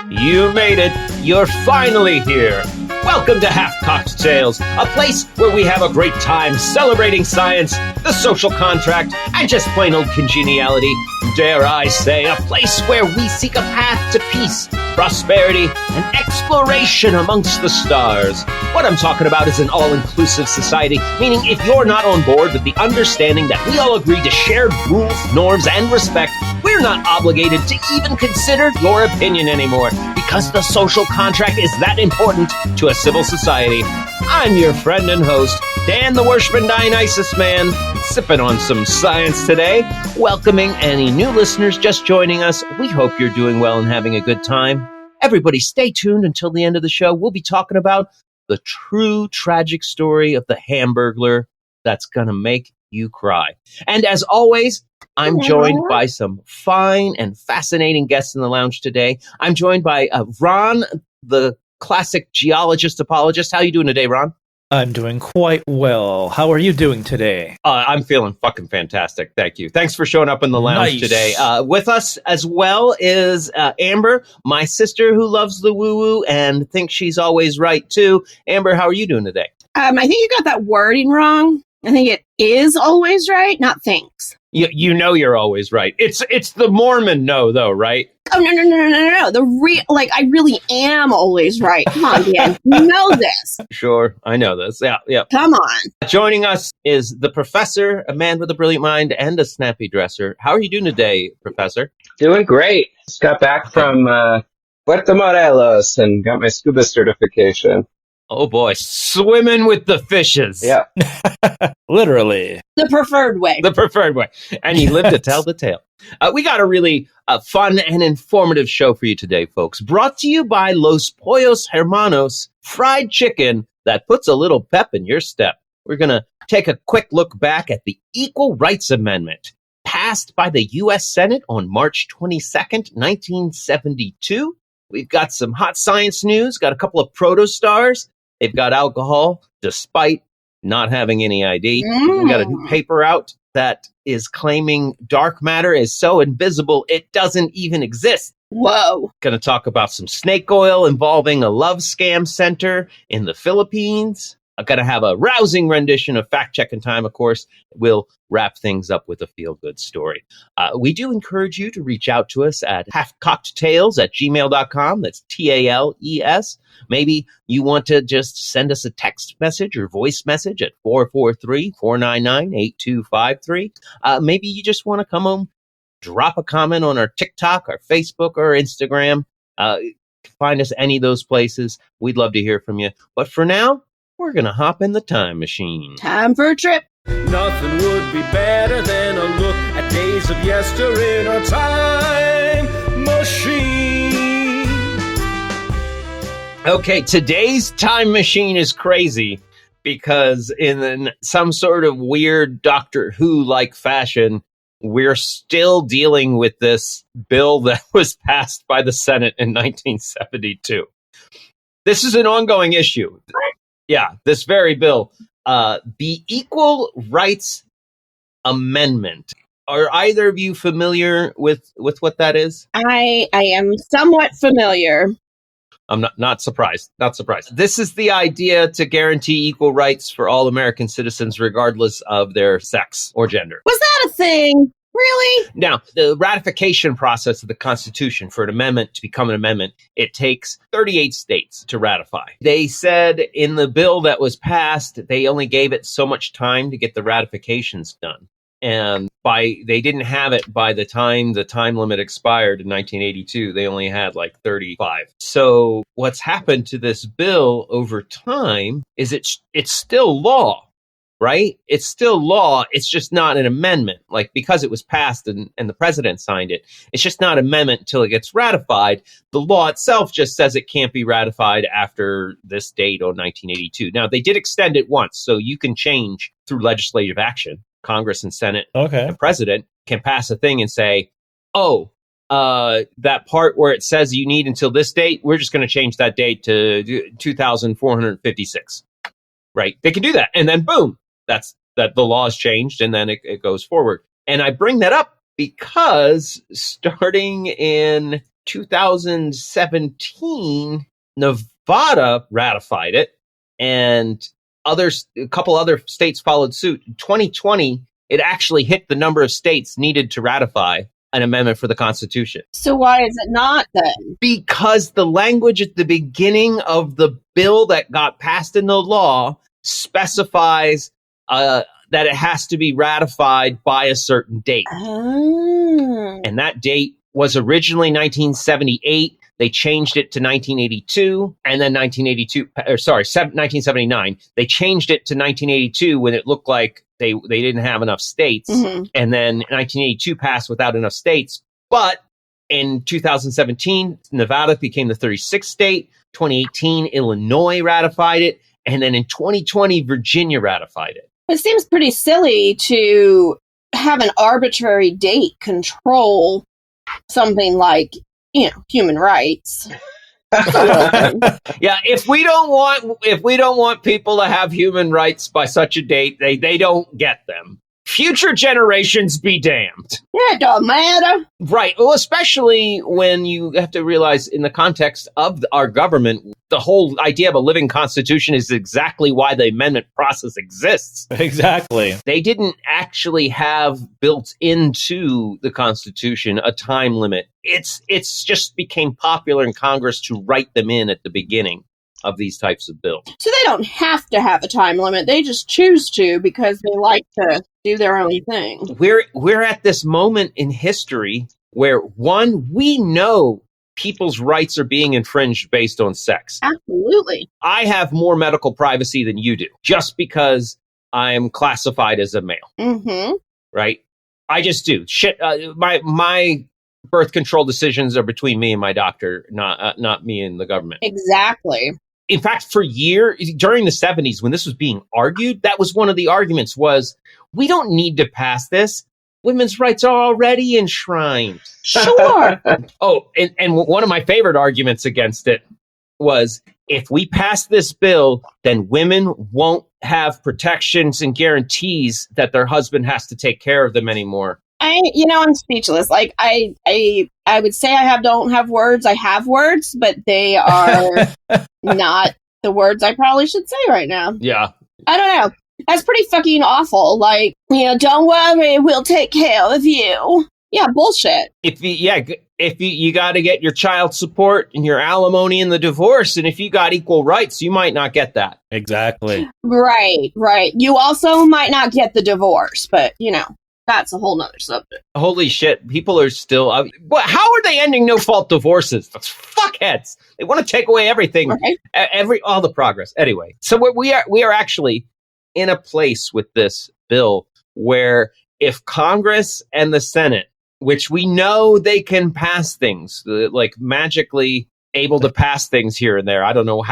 You made it. You're finally here. Welcome to Half-Cocked Tales, a place where we have a great time celebrating science, the social contract, and just plain old congeniality. Dare I say, a place where we seek a path to peace, prosperity, and exploration amongst the stars. What I'm talking about is an all-inclusive society, meaning if you're not on board with the understanding that we all agree to shared rules, norms, and respect, we're not obligated to even consider your opinion anymore, because the social contract is that important to a civil society. I'm your friend and host, Dan the Worshipin' Dionysus Man, sipping on some science today, welcoming any new listeners just joining us. We hope you're doing well and having a good time. Everybody stay tuned until the end of the show. We'll be talking about the true tragic story of the Hamburglar that's gonna make you cry. And as always, I'm joined by some fine and fascinating guests in the lounge today. I'm joined by Ron, the classic geologist apologist. How you doing today, Ron? I'm doing quite well. How are you doing today? I'm feeling fucking fantastic. Thank you. Thanks for showing up in the lounge today. With us as well is Amber, my sister who loves the woo-woo and thinks she's always right too. Amber, how are you doing today? I think you got that wording wrong. I think it is always right, not thinks. You know you're always right. It's the Mormon no, though, right? Oh, no. I really am always right. Come on, Dan. You know this. Sure, I know this. Yeah. Come on. Joining us is the professor, a man with a brilliant mind and a snappy dresser. How are you doing today, Professor? Doing great. Just got back from Puerto Morelos and got my scuba certification. Oh boy, swimming with the fishes. Yeah. Literally. The preferred way. The preferred way. And he lived to tell the tale. We got a really fun and informative show for you today, folks. Brought to you by Los Pollos Hermanos, fried chicken that puts a little pep in your step. We're going to take a quick look back at the Equal Rights Amendment passed by the U.S. Senate on March 22nd, 1972. We've got some hot science news, got a couple of protostars. They've got alcohol, despite not having any ID. We got a new paper out that is claiming dark matter is so invisible it doesn't even exist. Whoa. Going to talk about some snake oil involving a love scam center in the Philippines. I'm going to have a rousing rendition of Checkin Time, of course. We'll wrap things up with a feel-good story. We do encourage you to reach out to us at halfcocktales@gmail.com. That's TALES. Maybe you want to just send us a text message or voice message at 443-499-8253. Maybe you just want to come home, drop a comment on our TikTok, our Facebook, or Instagram. Find us any of those places. We'd love to hear from you. But for now, we're going to hop in the time machine. Time for a trip. Nothing would be better than a look at days of yester in a time machine. Okay, today's time machine is crazy because in some sort of weird Doctor Who-like fashion, we're still dealing with this bill that was passed by the Senate in 1972. This is an ongoing issue. Yeah, this very bill. The Equal Rights Amendment. Are either of you familiar with what that is? I am somewhat familiar. I'm not surprised. Not surprised. This is the idea to guarantee equal rights for all American citizens, regardless of their sex or gender. Was that a thing? Really? Now, the ratification process of the Constitution for an amendment to become an amendment, it takes 38 states to ratify. They said in the bill that was passed, they only gave it so much time to get the ratifications done. And they didn't have it by the time limit expired in 1982. They only had like 35. So what's happened to this bill over time is it's still law. Right? It's still law. It's just not an amendment. Like, because it was passed and the president signed it, it's just not an amendment until it gets ratified. The law itself just says it can't be ratified after this date on 1982. Now, they did extend it once, so you can change through legislative action. Congress and Senate and president can pass a thing and say, that part where it says you need until this date, we're just going to change that date to 2,456. Right? They can do that. And then boom. That the law has changed, and then it goes forward. And I bring that up because starting in 2017, Nevada ratified it, and a couple other states followed suit. In 2020, it actually hit the number of states needed to ratify an amendment for the Constitution. So why is it not then? Because the language at the beginning of the bill that got passed into law specifies that it has to be ratified by a certain date. Oh. And that date was originally 1978. They changed it to 1982, and then 1979. They changed it to 1982 when it looked like they didn't have enough states. Mm-hmm. And then 1982 passed without enough states. But in 2017, Nevada became the 36th state. 2018, Illinois ratified it. And then in 2020, Virginia ratified it. It seems pretty silly to have an arbitrary date control something like, human rights. Yeah, if we don't want people to have human rights by such a date, they don't get them. Future generations be damned. Yeah, it don't matter. Right. Well, especially when you have to realize in the context of our government, the whole idea of a living constitution is exactly why the amendment process exists. Exactly. They didn't actually have built into the Constitution a time limit. It's just became popular in Congress to write them in at the beginning of these types of bills. So they don't have to have a time limit. They just choose to because they like to do their own thing. We're at this moment in history where, one, we know people's rights are being infringed based on sex. Absolutely. I have more medical privacy than you do, just because I'm classified as a male. Mm-hmm. Right? I just do. My birth control decisions are between me and my doctor, not me and the government. Exactly. In fact, for years, during the 70s, when this was being argued, that was one of the arguments was, we don't need to pass this. Women's rights are already enshrined. Sure. Oh, and one of my favorite arguments against it was, if we pass this bill, then women won't have protections and guarantees that their husband has to take care of them anymore. I'm speechless. Like I would say don't have words. I have words, but they are not the words I probably should say right now. Yeah. I don't know. That's pretty fucking awful. Like, don't worry, we'll take care of you. Yeah, bullshit. If you got to get your child support and your alimony in the divorce, and if you got equal rights, you might not get that. Exactly. Right. You also might not get the divorce, but that's a whole nother subject. Holy shit! People are still. How are they ending no-fault divorces? That's fuckheads. They want to take away everything, right? All the progress. Anyway, so we are actually in a place with this bill where if Congress and the Senate, which we know they can pass things, like magically able to pass things here and there. I don't know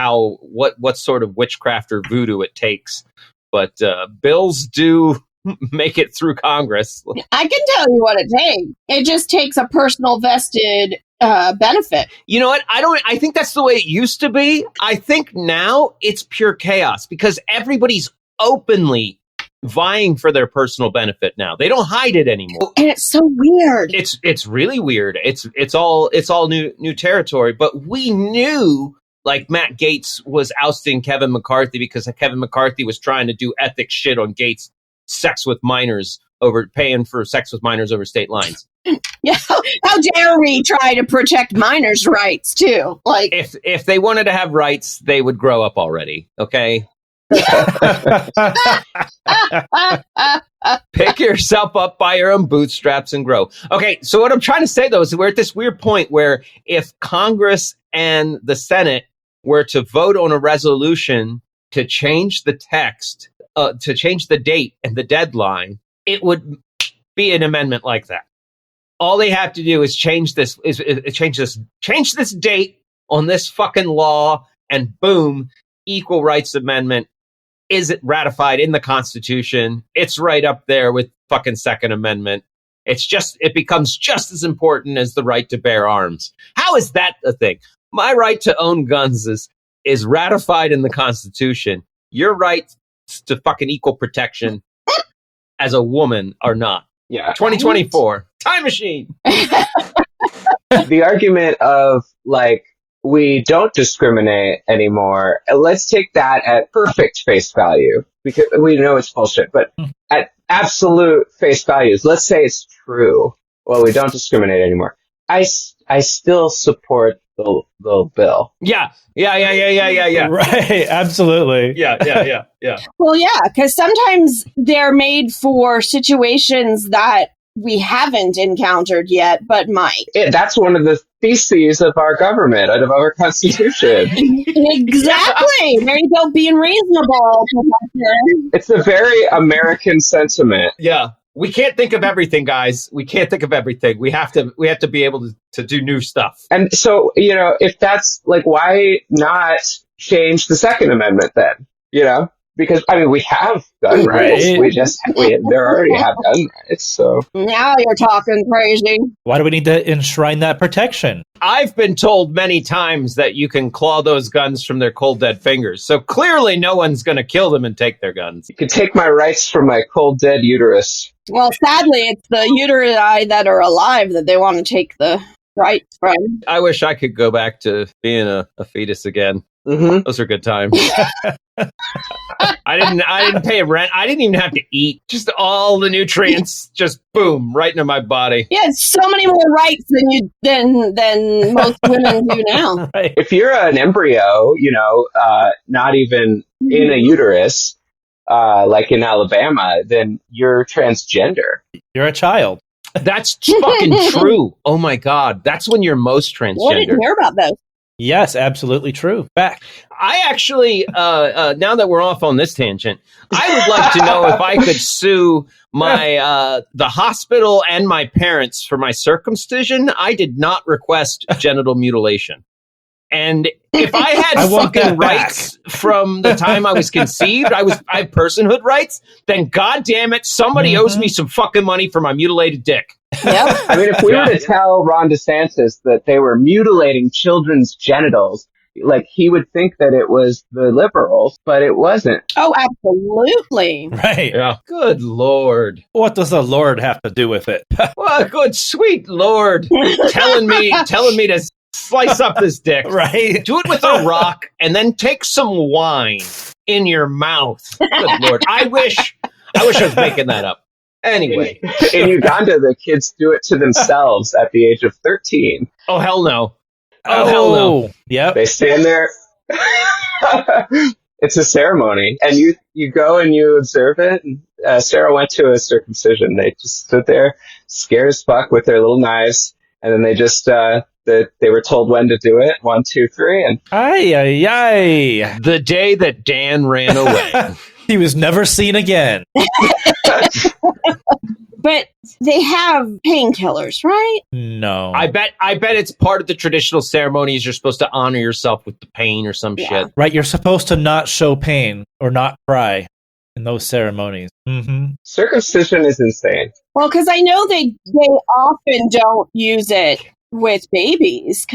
what sort of witchcraft or voodoo it takes, but bills do make it through Congress. I can tell you what it takes. It just takes a personal vested benefit. You know what? I think that's the way it used to be. I think now it's pure chaos because everybody's openly vying for their personal benefit now. They don't hide it anymore. And it's so weird. It's really weird. It's all new territory, but we knew, like, Matt Gaetz was ousting Kevin McCarthy because Kevin McCarthy was trying to do ethics shit on Gaetz paying for sex with minors over state lines. Yeah, how dare we try to protect minors' rights too? Like, if they wanted to have rights, they would grow up already. Okay. Pick yourself up by your own bootstraps and grow. Okay, so what I'm trying to say, though, is we're at this weird point where if Congress and the Senate were to vote on a resolution to change the text, to change the date and the deadline, it would be an amendment like that. All they have to do is change this date on this fucking law, and boom, equal rights amendment. Is it ratified in the Constitution? It's right up there with fucking Second Amendment. It becomes just as important as the right to bear arms. How is that a thing? My right to own guns is ratified in the Constitution. Your right to fucking equal protection as a woman are not. Yeah. 2024. Time machine. the argument of like, we don't discriminate anymore. Let's take that at perfect face value, because we know it's bullshit, but at absolute face values, let's say it's true. Well, we don't discriminate anymore. I still support the bill. Yeah. Right, absolutely. Yeah. Well, yeah, because sometimes they're made for situations that we haven't encountered yet, but might. That's one of the theses of our government, of our constitution. Exactly. There you go, being reasonable, Professor. It's a very American sentiment. Yeah. We can't think of everything, guys. We can't think of everything. We have to be able to do new stuff. And so, if that's like, why not change the Second Amendment then? Because we have gun rights. They already have gun rights. So now you're talking crazy. Why do we need to enshrine that protection? I've been told many times that you can claw those guns from their cold dead fingers. So clearly no one's going to kill them and take their guns. You can take my rights from my cold dead uterus. Well, sadly, it's the uteri that are alive that they want to take the rights from. I wish I could go back to being a fetus again. Mm-hmm. Those are good times. I didn't pay rent. I didn't even have to eat. Just all the nutrients, just boom, right into my body. Yeah, so many more rights than most women do now. Right. If you're an embryo, not even in a uterus, like in Alabama, then you're transgender. You're a child. That's fucking true. Oh my God. That's when you're most transgender. Well, I didn't hear about those. Yes, absolutely true. Back. I actually, now that we're off on this tangent, I would like to know if I could sue my the hospital and my parents for my circumcision. I did not request genital mutilation. And if I had fucking rights from the time I was conceived, I have personhood rights, then goddamn it, somebody owes me some fucking money for my mutilated dick. Yep. If we were to tell Ron DeSantis that they were mutilating children's genitals, like, he would think that it was the liberals, but it wasn't. Oh, absolutely. Right. Yeah. Good Lord. What does the Lord have to do with it? Well, good sweet Lord telling me to slice up this dick. Right. Do it with a rock and then take some wine in your mouth. Good Lord. I wish I was making that up. Anyway. In Uganda, the kids do it to themselves at the age of 13. Oh, hell no. Oh, hell no. Yep. They stand there. It's a ceremony. And you go and you observe it. And, Sarah went to a circumcision. They just stood there, scared as fuck with their little knives. And then they just, they were told when to do it. 1, 2, 3. And Ay. The day that Dan ran away. He was never seen again. But they have painkillers, right? No. I bet it's part of the traditional ceremonies. You're supposed to honor yourself with the pain or some shit. Right, you're supposed to not show pain or not cry in those ceremonies. Mm-hmm. Circumcision is insane. Well, because I know they often don't use it with babies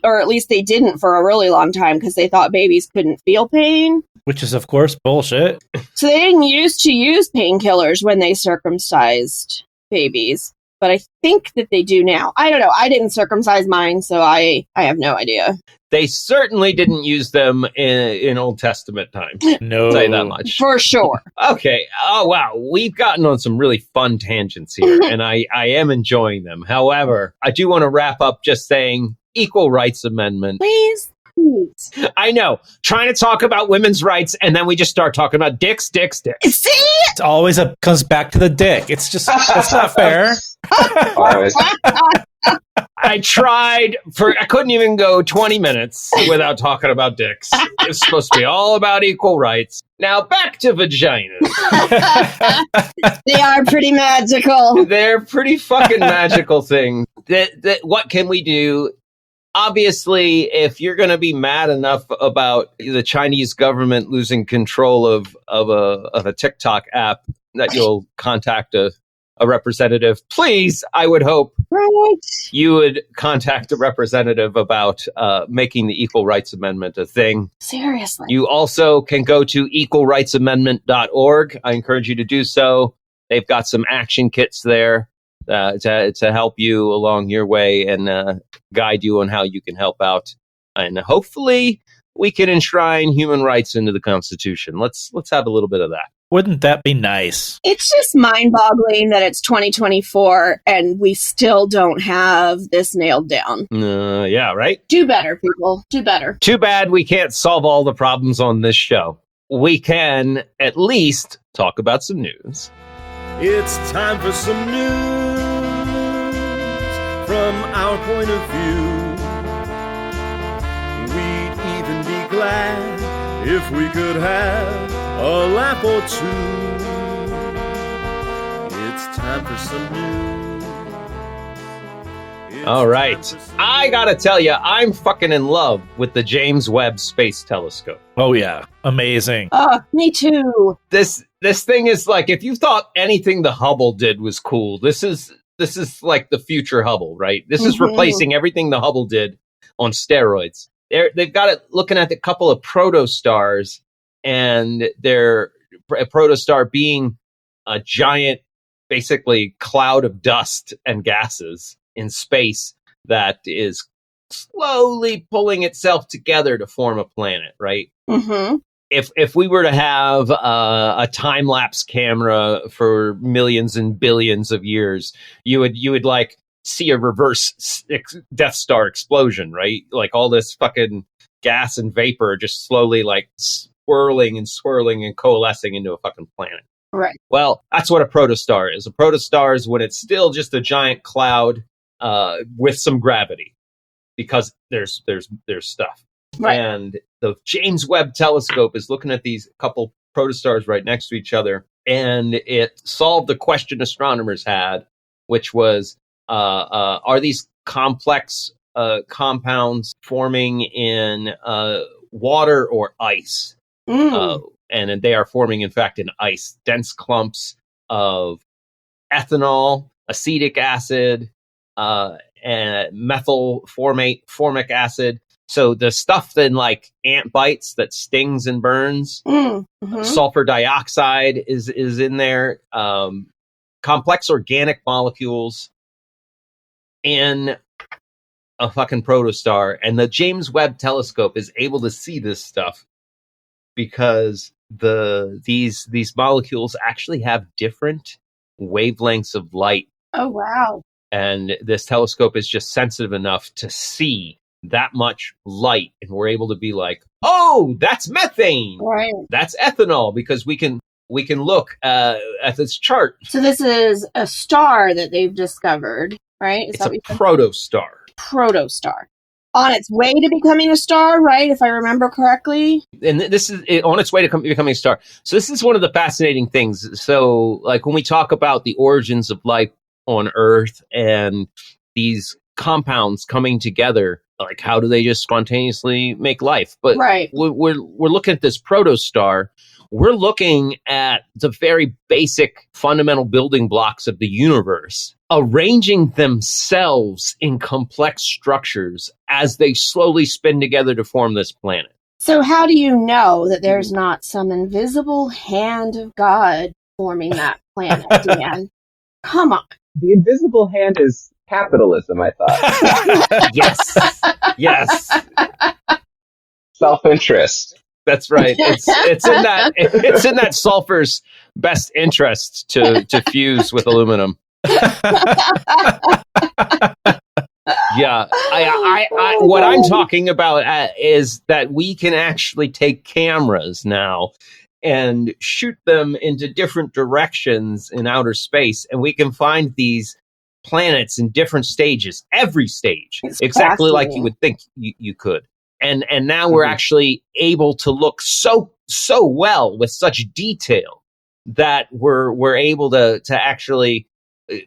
or at least they didn't for a really long time because they thought babies couldn't feel pain. Which is, of course, bullshit. So they didn't used to use painkillers when they circumcised babies. But I think that they do now. I don't know. I didn't circumcise mine, so I have no idea. They certainly didn't use them in Old Testament times. No. I'll say that much. For sure. Okay. Oh, wow. We've gotten on some really fun tangents here, and I am enjoying them. However, I do want to wrap up just saying Equal Rights Amendment. Please. I know. Trying to talk about women's rights, and then we just start talking about dicks. See? It always comes back to the dick. It's just, that's not fair. I tried I couldn't even go 20 minutes without talking about dicks. It's supposed to be all about equal rights. Now back to vaginas. They are pretty magical. They're pretty fucking magical things. What can we do? Obviously, if you're going to be mad enough about the Chinese government losing control of a TikTok app, that you'll contact a representative, please, I would hope you would contact a representative about making the Equal Rights Amendment a thing. Seriously. You also can go to equalrightsamendment.org. I encourage you to do so. They've got some action kits there. to help you along your way and guide you on how you can help out. And hopefully we can enshrine human rights into the Constitution. Let's have a little bit of that. Wouldn't that be nice? It's just mind-boggling that it's 2024 and we still don't have this nailed down. Yeah, right? Do better, people. Do better. Too bad we can't solve all the problems on this show. We can at least talk about some news. It's time for some news from our point of view. We'd even be glad if we could have a laugh or two. It's time for some news. All right. I gotta tell you, I'm fucking in love with the James Webb Space Telescope. Oh, yeah. Amazing. Oh, me too. This thing is like, if you thought anything the Hubble did was cool, this is like the future Hubble, right? This is replacing everything the Hubble did on steroids. They've got it looking at a couple of protostars, and they're a protostar being a giant, basically cloud of dust and gases in space that is slowly pulling itself together to form a planet, right? Mm-hmm. If we were to have a time lapse camera for millions and billions of years, you would like see a reverse Death Star explosion, right? Like all this fucking gas and vapor just slowly like swirling and coalescing into a fucking planet. Right. Well, that's what a protostar is. A protostar is when it's still just a giant cloud with some gravity, because there's stuff. Right. And the James Webb Telescope is looking at these couple protostars right next to each other, and it solved the question astronomers had, which was, are these complex compounds forming in water or ice? And they are forming, in fact, in ice. Dense clumps of ethanol, acetic acid, and methyl formic acid. So the stuff in like ant bites that stings and burns, sulfur dioxide is in there, complex organic molecules in a fucking protostar. And the James Webb Telescope is able to see this stuff because these molecules actually have different wavelengths of light. Oh, wow. And this telescope is just sensitive enough to see that much light, and we're able to be like, oh, that's methane, Right. that's ethanol, because we can look at this chart. So this is a star that they've discovered, right? Is It's that a what you said? protostar. Protostar. On its way to becoming a star, right? If I remember correctly. And this is on its way to becoming a star. So this is one of the fascinating things. So like when we talk about the origins of life on Earth and these compounds coming together, like how do they just spontaneously make life? But Right. we're looking at this protostar. We're looking at the very basic fundamental building blocks of the universe, arranging themselves in complex structures as they slowly spin together to form this planet. So how do you know that there's not some invisible hand of God forming that planet, Dan? Come on. The invisible hand is capitalism, I thought. Yes. Self-interest. That's right. It's in that sulfur's best interest to fuse with aluminum. Yeah, what I'm talking about is that we can actually take cameras now and shoot them into different directions in outer space, and we can find these planets in different stages, every stage, It's exactly like you fascinating. would think you could. And now we're actually able to look so well with such detail that we're able to actually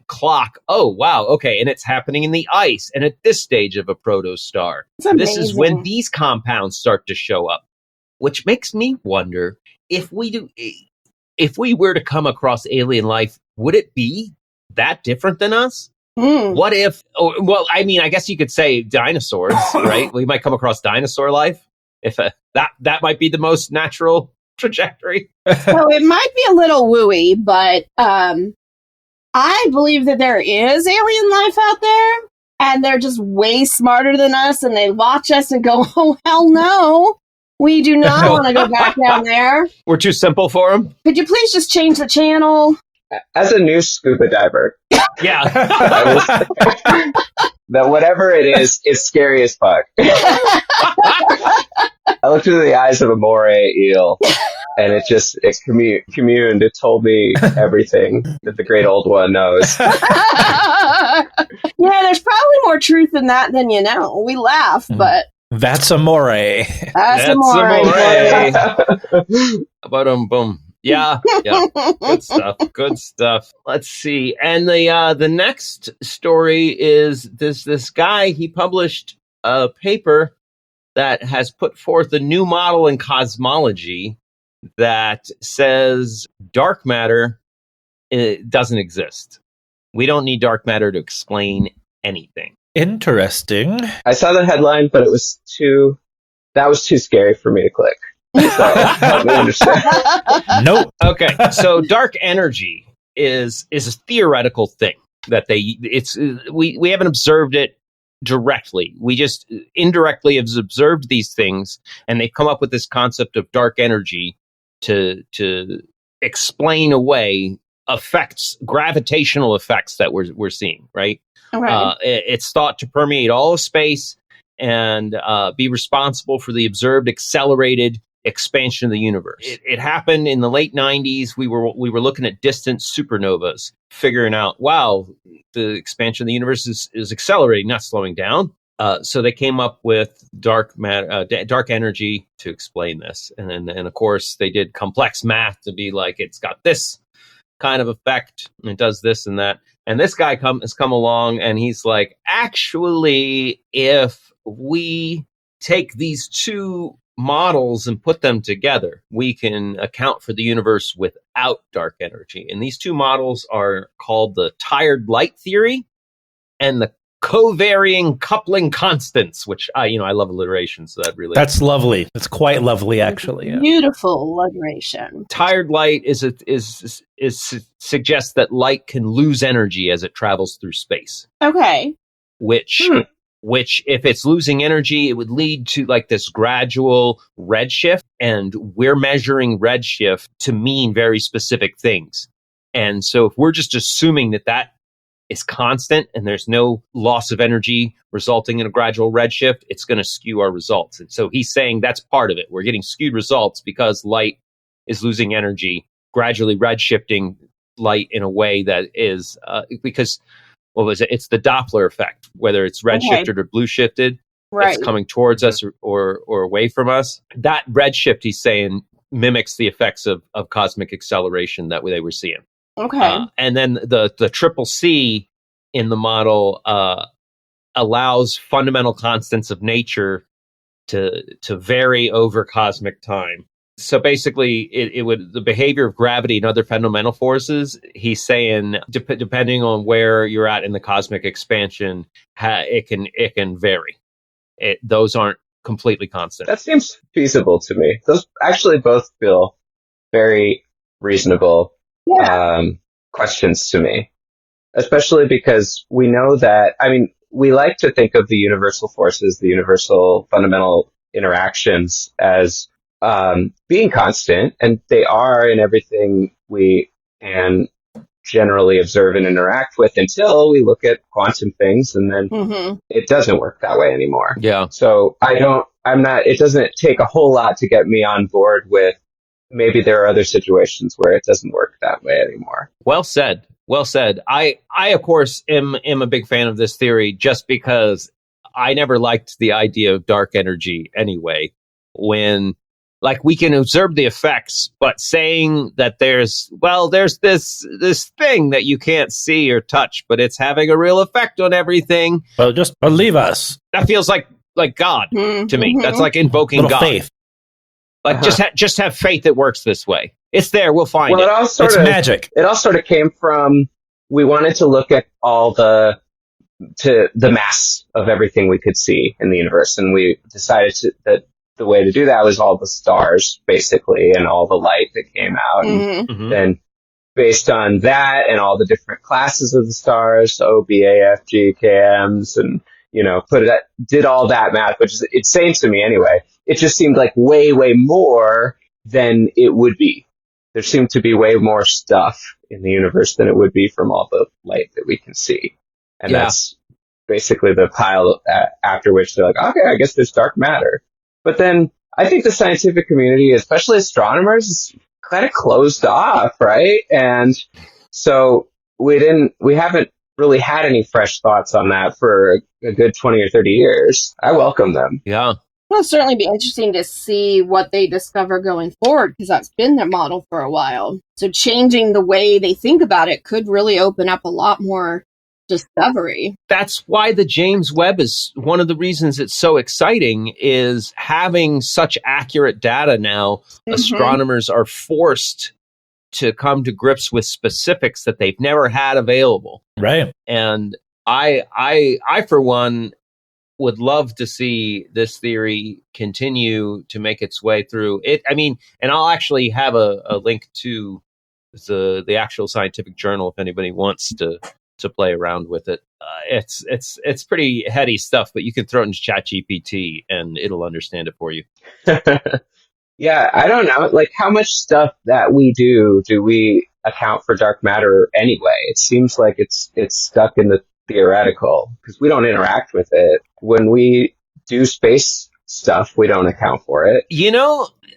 clock, oh wow, okay, and it's happening in the ice and at this stage of a protostar. It's This is when amazing. these compounds start to show up, which makes me wonder if we were to come across alien life, would it be that different than us? What if, well, I mean, I guess you could say dinosaurs, right? We might come across dinosaur life. If that might be the most natural trajectory. So it might be a little wooey, but I believe that there is alien life out there, and they're just way smarter than us, and they watch us and go, oh, hell no. We do not want to go back down there. We're too simple for them. Could you please just change the channel? As a new scuba diver, Yeah. that whatever it is, it's scary as fuck. I looked into the eyes of a moray eel, and it communed. It told me everything that the great old one knows. Yeah, there's probably more truth in that than you know. We laugh, but That's a moray. that's a moray. Boom. Yeah. Good stuff. Good stuff. Let's see. And the next story is this guy. He published a paper that has put forth a new model in cosmology that says dark matter doesn't exist. We don't need dark matter to explain anything. Interesting. I saw the headline, but that was too scary for me to click. So help me understand. Nope. Okay, so dark energy is a theoretical thing that we haven't observed it directly. We just indirectly have observed these things, and they've come up with this concept of dark energy to explain away gravitational effects that we're seeing, right? Okay. It's thought to permeate all of space and be responsible for the observed accelerated expansion of the universe. It happened in the late 90s. We were looking at distant supernovas, figuring out, wow, the expansion of the universe is accelerating, not slowing down. So they came up with dark energy to explain this, and of course they did complex math to be like, it's got this kind of effect, and it does this and that. And this guy has come along, and he's like, actually, if we take these two models and put them together, we can account for the universe without dark energy. And these two models are called the tired light theory and the covarying coupling constants, which I love alliteration, so that's lovely. It's quite lovely, actually. Yeah. Beautiful alliteration. Tired light suggests that light can lose energy as it travels through space. Okay. Which if it's losing energy, it would lead to like this gradual redshift, and we're measuring redshift to mean very specific things. And so if we're just assuming that is constant and there's no loss of energy resulting in a gradual redshift, it's going to skew our results. And so he's saying that's part of it. We're getting skewed results because light is losing energy, gradually redshifting light in a way that is because what was it? It's the Doppler effect, whether it's redshifted or blue shifted. Right. It's coming towards us or away from us. That redshift, he's saying, mimics the effects of cosmic acceleration that they were seeing. Okay. And then the triple C in the model allows fundamental constants of nature to vary over cosmic time. So basically, it would the behavior of gravity and other fundamental forces. He's saying, depending on where you're at in the cosmic expansion, it can vary. Those aren't completely constant. That seems feasible to me. Those actually both feel very reasonable questions to me, especially because we know that, we like to think of the universal forces, the universal fundamental interactions as being constant, and they are in everything we can generally observe and interact with until we look at quantum things, and then it doesn't work that way anymore. Yeah. So it doesn't take a whole lot to get me on board with maybe there are other situations where it doesn't work that way anymore. Well said. Well said. I of course am a big fan of this theory just because I never liked the idea of dark energy anyway. When we can observe the effects, but saying that there's this thing that you can't see or touch, but it's having a real effect on everything. Well, just believe us. That feels like God to me. That's like invoking God. Faith. Just have faith it works this way. It's there. We'll find it. It's magic. It all sort of came from, we wanted to look at all the mass of everything we could see in the universe. And we decided that the way to do that was all the stars, basically, and all the light that came out. And then based on that and all the different classes of the stars, O, B, A, F, G, K, M's, and, did all that math, which is insane to me anyway. It just seemed like way, way more than it would be. There seemed to be way more stuff in the universe than it would be from all the light that we can see. And that's basically the pile after which they're like, okay, I guess there's dark matter. But then I think the scientific community, especially astronomers, is kind of closed off, right? And so we haven't really had any fresh thoughts on that for a good 20 or 30 years. I welcome them. Yeah. Well, it'll certainly be interesting to see what they discover going forward, because that's been their model for a while. So changing the way they think about it could really open up a lot more discovery. That's why the James Webb is one of the reasons it's so exciting, is having such accurate data now. Astronomers are forced to come to grips with specifics that they've never had available. Right. And I for one would love to see this theory continue to make its way through it. I mean, and I'll actually have a link to the actual scientific journal if anybody wants to play around with it. It's pretty heady stuff, but you can throw it into ChatGPT and it'll understand it for you. Yeah, I don't know. Like, how much stuff that we do we account for dark matter anyway? It seems like it's stuck in the theoretical because we don't interact with it. When we do space stuff, we don't account for it.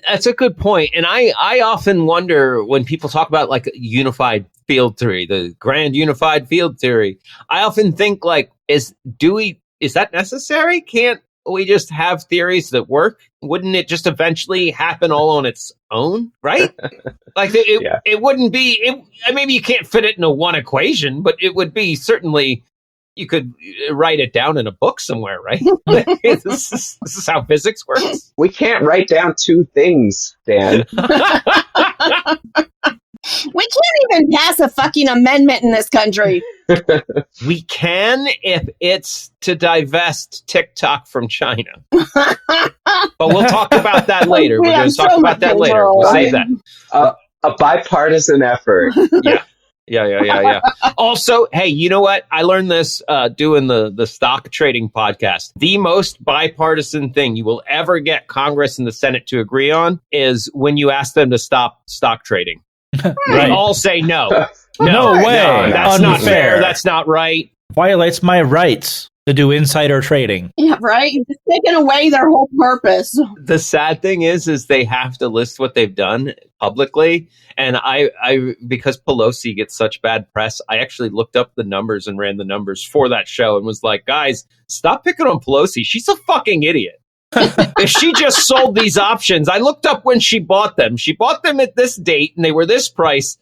That's a good point. And I often wonder when people talk about like unified field theory, the grand unified field theory, I often think like, is that necessary? Can't we just have theories that work? Wouldn't it just eventually happen all on its own? Right? Like it wouldn't be, maybe you can't fit it into one equation, but it would be certainly, you could write it down in a book somewhere, right? This is how physics works. We can't write down two things, Dan. We can't even pass a fucking amendment in this country. We can if it's to divest TikTok from China. But we'll talk about that later. We're going to talk about that later. We'll save that. A bipartisan effort. Yeah. Also, hey, you know what? I learned this doing the stock trading podcast. The most bipartisan thing you will ever get Congress and the Senate to agree on is when you ask them to stop stock trading. They all say no. No way. That's not fair. That's not right. Violates my rights to do insider trading. Yeah, right? You're just taking away their whole purpose. The sad thing is they have to list what they've done publicly. And I because Pelosi gets such bad press, I actually looked up the numbers and ran the numbers for that show and was like, guys, stop picking on Pelosi. She's a fucking idiot. If she just sold these options, I looked up when she bought them. She bought them at this date and they were this price.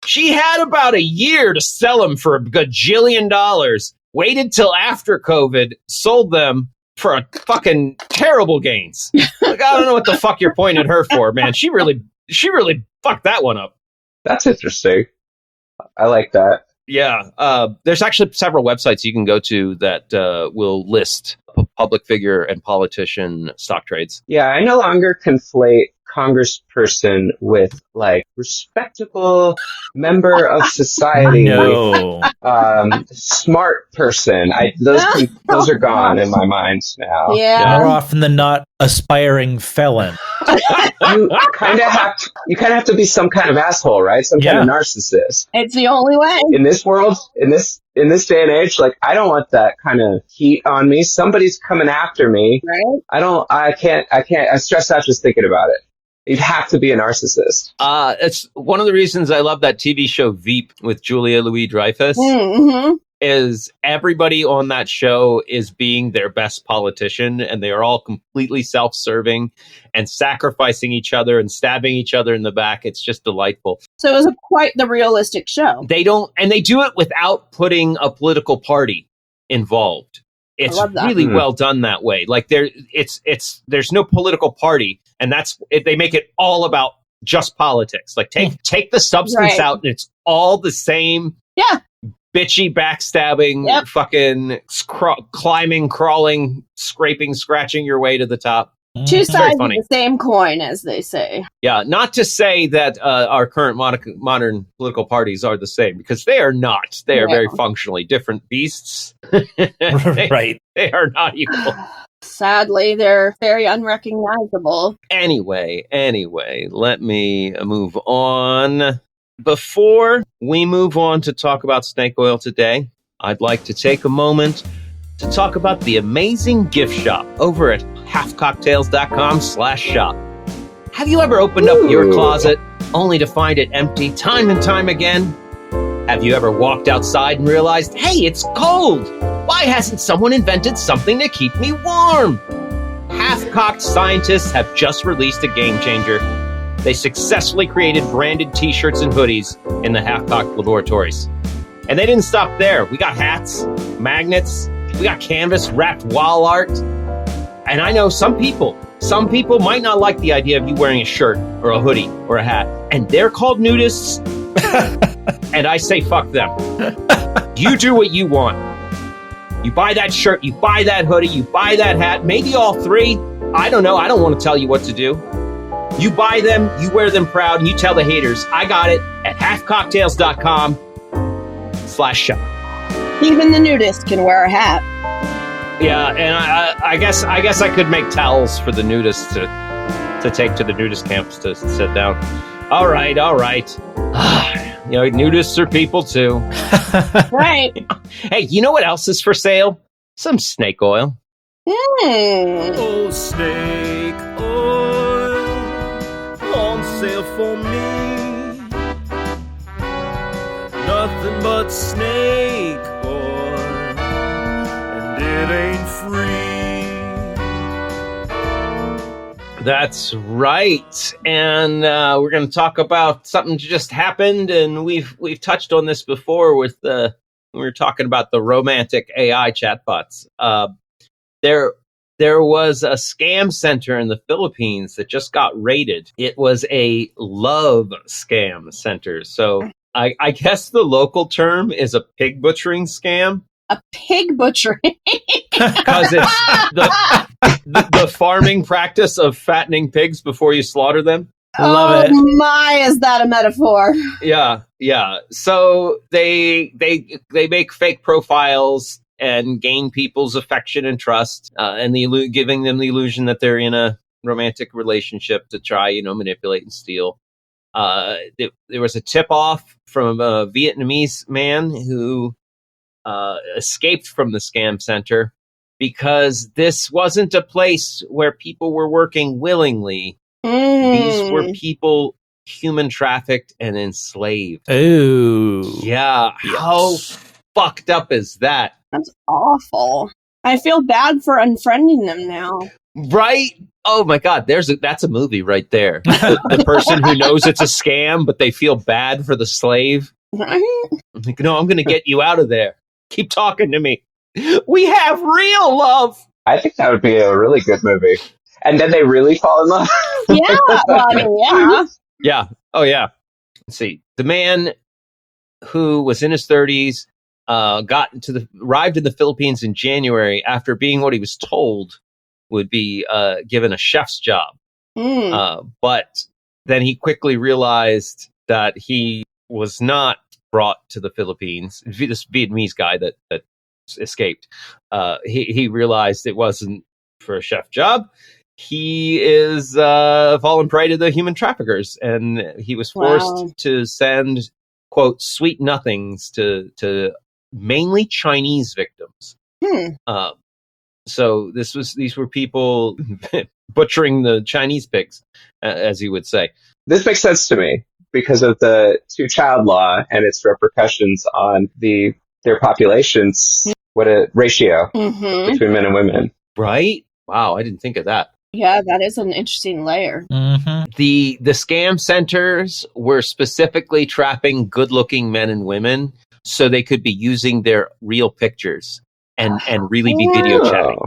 She had about a year to sell them for a gajillion dollars. Waited till after COVID, sold them for a fucking terrible gains. Like, I don't know what the fuck you're pointing at her for, man. She really fucked that one up. That's interesting. I like that. Yeah. There's actually several websites you can go to that will list public figure and politician stock trades. Yeah, I no longer conflate congressperson with like respectable member of society. No. Smart person. Those are gone in my mind now. Yeah. More often than not, aspiring felon. You kind of have to be some kind of asshole, right? Some kind of narcissist. It's the only way. In this world, in this day and age, like I don't want that kind of heat on me. Somebody's coming after me. Right. I stress out just thinking about it. You'd have to be a narcissist. It's one of the reasons I love that TV show Veep with Julia Louis-Dreyfus. Mm-hmm. Is everybody on that show is being their best politician, and they are all completely self-serving and sacrificing each other and stabbing each other in the back. It's just delightful. So it was quite the realistic show. They do it without putting a political party involved. It's really well done that way. Like there's no political party, and they make it all about just politics. Like take the substance out, and it's all the same. Yeah. Bitchy, backstabbing, fucking climbing, crawling, scraping, scratching your way to the top. Two It's very sides of funny. the same coin, as they say. Yeah, not to say that our current modern political parties are the same, because they are not. They are very functionally different beasts. Right. They are not equal. Sadly, they're very unrecognizable. Anyway, let me move on. Before we move on to talk about snake oil today, I'd like to take a moment to talk about the amazing gift shop over at halfcocktails.com/shop. Have you ever opened up your closet only to find it empty time and time again? Have you ever walked outside and realized, hey, it's cold? Why hasn't someone invented something to keep me warm? Half-cocked scientists have just released a game changer. They successfully created branded t-shirts and hoodies in the Half-Cocked laboratories. And they didn't stop there. We got hats, magnets, we got canvas wrapped wall art. And I know some people might not like the idea of you wearing a shirt or a hoodie or a hat, and they're called nudists. And I say, fuck them. You do what you want. You buy that shirt, you buy that hoodie, you buy that hat, maybe all three. I don't know. I don't want to tell you what to do. You buy them, you wear them proud, and you tell the haters, I got it at halfcocktails.com/shop. Even the nudist can wear a hat. Yeah, and I guess I could make towels for the nudists to take to the nudist camps to sit down. All right. Nudists are people too. Right. Hey, you know what else is for sale? Some snake oil. Oh, snake oil on sale for me. Nothing but snake oil, and it ain't free. That's right. And we're going to talk about something that just happened, and we've touched on this before with we were talking about the romantic AI chatbots. There was a scam center in the Philippines that just got raided. It was a love scam center. So I guess the local term is a pig butchering scam. A pig butchering. Because it's the farming practice of fattening pigs before you slaughter them. Love it. My, is that a metaphor? Yeah. So they make fake profiles and gain people's affection and trust, and giving them the illusion that they're in a romantic relationship to try, manipulate and steal. There was a tip-off from a Vietnamese man who escaped from the scam center because this wasn't a place where people were working willingly. These were people human trafficked and enslaved. Ooh. Yeah. How fucked up is that? That's awful. I feel bad for unfriending them now. Right? Oh my God, that's a movie right there. The person who knows it's a scam, but they feel bad for the slave. Right? I'm like, no, I'm going to get you out of there. Keep talking to me. We have real love. I think that would be a really good movie. And then they really fall in love. Yeah. Well, I mean, yeah. Yeah. Oh, yeah. Let's see. The man who was in his 30s arrived in the Philippines in January after being what he was told would be given a chef's job. But then he quickly realized that he was not brought to the Philippines. This Vietnamese guy that escaped, he realized it wasn't for a chef job. He is fallen prey to the human traffickers, and he was forced to send, quote, sweet nothings to mainly Chinese victims. So these were people butchering the Chinese pigs, as you would say. This makes sense to me because of the two-child law and its repercussions on their populations. What a ratio between men and women. Right? Wow, I didn't think of that. Yeah, that is an interesting layer. Mm-hmm. The scam centers were specifically trapping good-looking men and women so they could be using their real pictures and really be video chatting.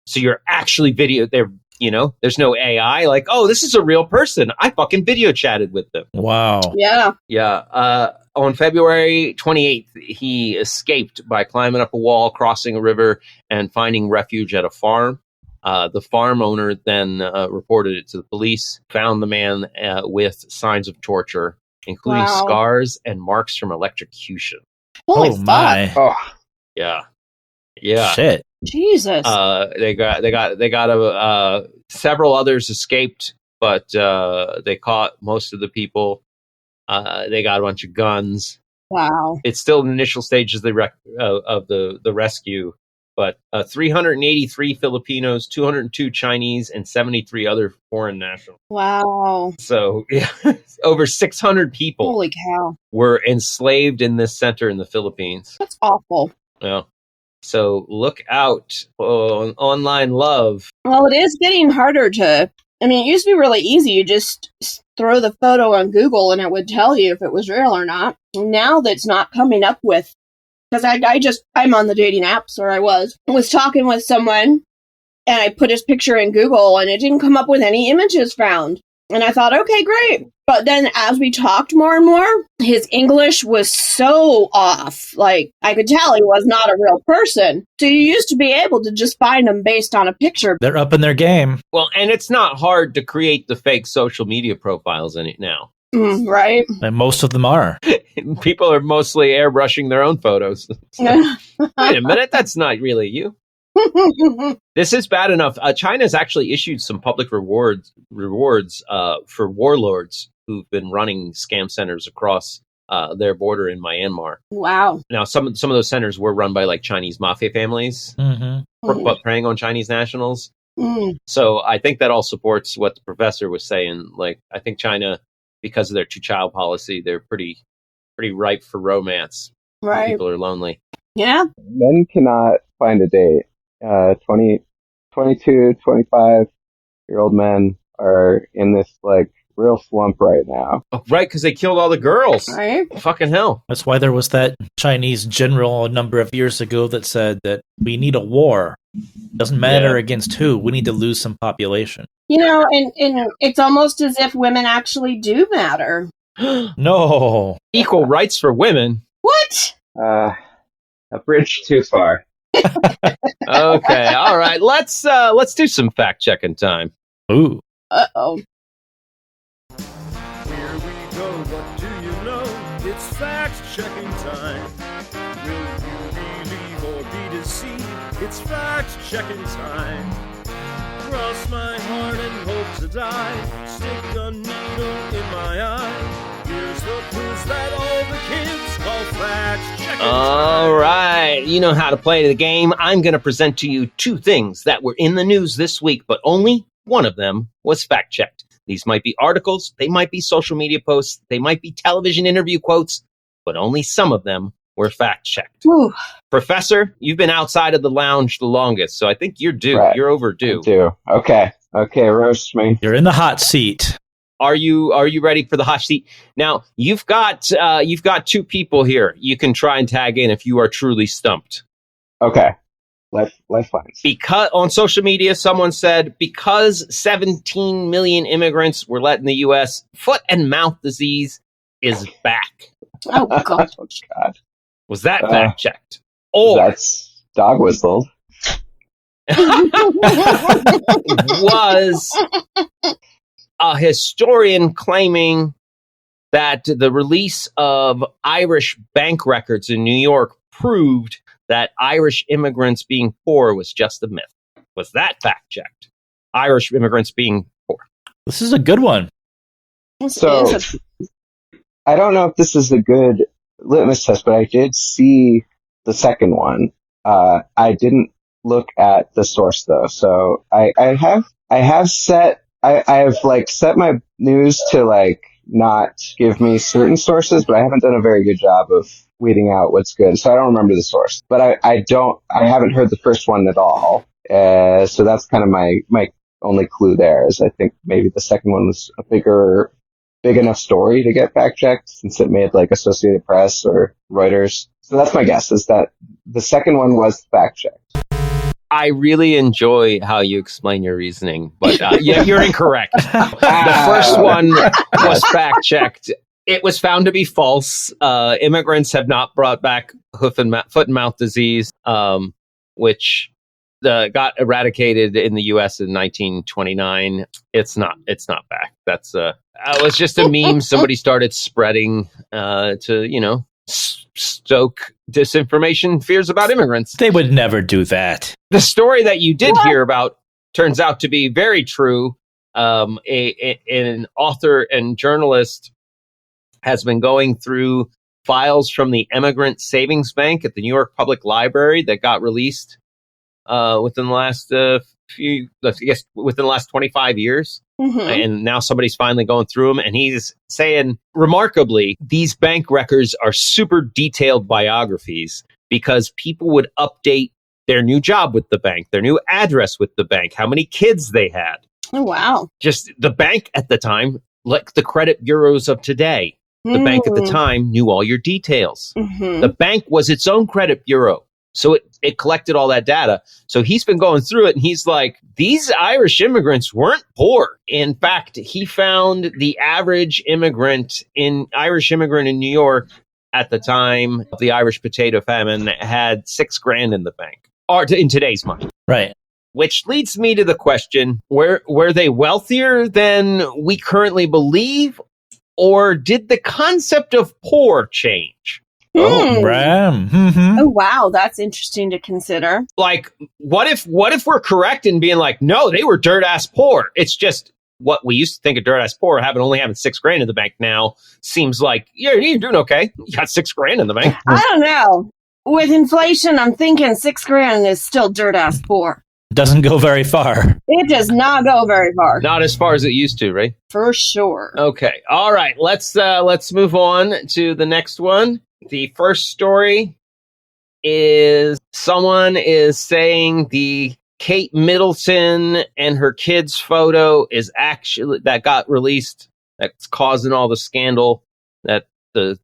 So you're actually there's no AI like, oh, this is a real person. I fucking video chatted with them. Wow. Yeah. Yeah. On February 28th, he escaped by climbing up a wall, crossing a river, and finding refuge at a farm. The farm owner then reported it to the police, found the man with signs of torture, including Wow. scars and marks from electrocution. Holy Oh fuck. my. Oh, Yeah. Yeah. Shit. Jesus. They got several others escaped, but they caught most of the people. They got a bunch of guns. Wow. It's still in the initial stages of the rescue, but 383 Filipinos, 202 Chinese, and 73 other foreign nationals. Wow. So yeah, over 600 people Holy cow. were enslaved in this center in the Philippines. That's awful. Yeah. So look out on online love. Well, it is getting harder to. I mean, it used to be really easy. You just throw the photo on Google and it would tell you if it was real or not. Now that's not coming up with. Because I'm on the dating apps, or I was talking with someone and I put his picture in Google and it didn't come up with any images found. And I thought, okay, great. But then as we talked more and more, his English was so off. Like, I could tell he was not a real person. So you used to be able to just find him based on a picture. They're up in their game. Well, and it's not hard to create the fake social media profiles in it now. Right? And most of them are. People are mostly airbrushing their own photos. Wait a minute, that's not really you. This is bad enough. China's actually issued some public rewards for warlords who've been running scam centers across their border in Myanmar. Wow. Now, some of those centers were run by like Chinese mafia families, but preying on Chinese nationals. So I think that all supports what the professor was saying. Like, I think China, because of their two-child policy, they're pretty ripe for romance. Right. People are lonely. Yeah. men cannot find a date. 22, 25-year-old men are in this like real slump right now. Oh, right, because they killed all the girls. Right. Fucking hell. That's why there was that Chinese general a number of years ago that said that we need a war. Doesn't matter against who. We need to lose some population. You know, and it's almost as if women actually do matter. No. Equal rights for women. What? A bridge too far. Okay, all right. Let's do some fact checking time. Ooh. Uh-oh. Here we go, what do you know? It's fact-checking time. Will you believe or be deceived? It's fact-checking time. Cross my heart and hope to die. Stick a needle in my eye. Here's the quiz that all the kids call fact-checking time. All right, you know how to play the game. I'm going to present to you two things that were in the news this week, but only one of them was fact-checked. These might be articles, they might be social media posts, they might be television interview quotes, but only some of them were fact-checked. Whew. Professor, you've been outside of the lounge the longest, so I think you're due. Right. You're overdue. Okay, roast me. You're in the hot seat. Are you ready for the hot seat? Now, you've got two people here. You can try and tag in if you are truly stumped. Okay, lifelines. Because on social media, someone said because 17 million immigrants were let in the U.S., foot and mouth disease is back. Oh, God. Oh God, Was that fact checked? Or that's dog whistled. was a historian claiming that the release of Irish bank records in New York proved that Irish immigrants being poor was just a myth? Was that fact checked? Irish immigrants being poor. This is a good one. So I don't know if this is a good litmus test, but I did see the second one. I didn't look at the source though, so I have set my news to like not give me certain sources, but I haven't done a very good job of weeding out what's good. So I don't remember the source, but I haven't heard the first one at all. So that's kind of my only clue there is I think maybe the second one was a big enough story to get fact checked since it made like Associated Press or Reuters. So that's my guess is that the second one was fact checked. I really enjoy how you explain your reasoning, but you're incorrect. The first one was fact checked. It was found to be false. Immigrants have not brought back foot and mouth disease, which got eradicated in the U.S. in 1929. It's not back. That's it was just a meme somebody started spreading to stoke disinformation fears about immigrants. They would never do that. The story that you did hear about turns out to be very true. An author and journalist has been going through files from the Immigrant Savings Bank at the New York Public Library that got released within the last within the last 25 years. Mm-hmm. And now somebody's finally going through them, and he's saying, remarkably, these bank records are super detailed biographies because people would update their new job with the bank, their new address with the bank, how many kids they had. Oh, wow. Just the bank at the time, like the credit bureaus of today. The bank at the time knew all your details. Mm-hmm. The bank was its own credit bureau. So it collected all that data. So he's been going through it, and he's like, these Irish immigrants weren't poor. In fact, he found the average Irish immigrant in New York at the time of the Irish potato famine had $6,000 in the bank, or in today's money. Right. Which leads me to the question, were they wealthier than we currently believe? Or did the concept of poor change? Oh, wow. That's interesting to consider. Like, what if we're correct in being like, no, they were dirt ass poor? It's just what we used to think of dirt ass poor, only having $6,000 in the bank now seems like, yeah, you're doing okay. You got $6,000 in the bank. I don't know. With inflation, I'm thinking $6,000 is still dirt ass poor. Doesn't go very far. It does not go very far. Not as far as it used to, right? For sure. Okay. All right. Let's move on to the next one. The first story is someone is saying the Kate Middleton and her kids photo is actually that got released. That's causing all the scandal that